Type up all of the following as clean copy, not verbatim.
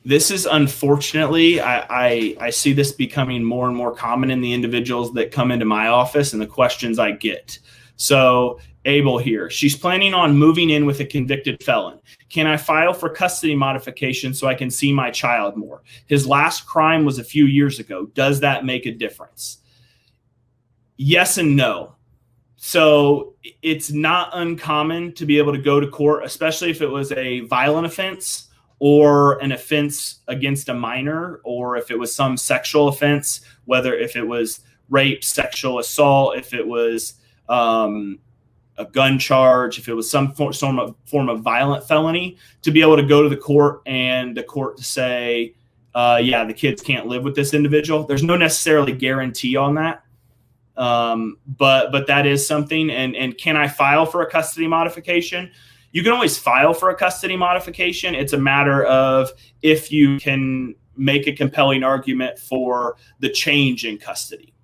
This is unfortunately, I see this becoming more and more common in the individuals that come into my office and the questions I get. So Abel here, she's planning on moving in with a convicted felon. Can I file for custody modification so I can see my child more? His last crime was a few years ago. Does that make a difference? Yes and no. So it's not uncommon to be able to go to court, especially if it was a violent offense or an offense against a minor, or if it was some sexual offense, whether if it was rape, sexual assault, if it was a gun charge, if it was some form of violent felony, to be able to go to the court and the court to say, yeah, the kids can't live with this individual. There's no necessarily guarantee on that. But that is something. And can I file for a custody modification? You can always file for a custody modification. It's a matter of if you can make a compelling argument for the change in custody.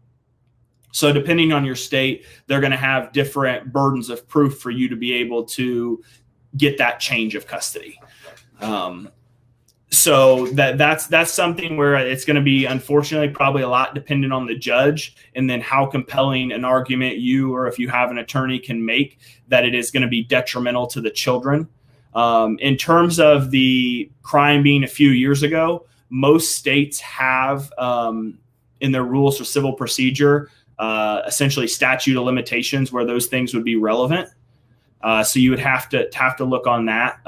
So depending on your state, they're going to have different burdens of proof for you to be able to get that change of custody. So that's something where it's going to be, unfortunately, probably a lot dependent on the judge and then how compelling an argument you, or if you have an attorney, can make that it is going to be detrimental to the children. In terms of the crime being a few years ago, most states have in their rules for civil procedure essentially statute of limitations where those things would be relevant. So you would have to look on that.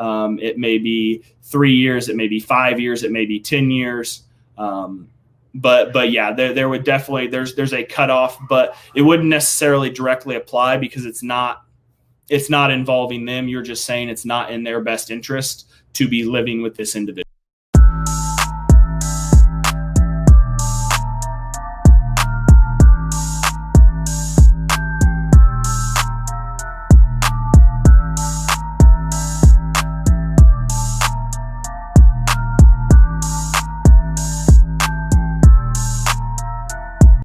It may be 3 years, it may be 5 years, it may be 10 years. But yeah, there would definitely, there's a cutoff, but it wouldn't necessarily directly apply because it's not involving them. You're just saying it's not in their best interest to be living with this individual.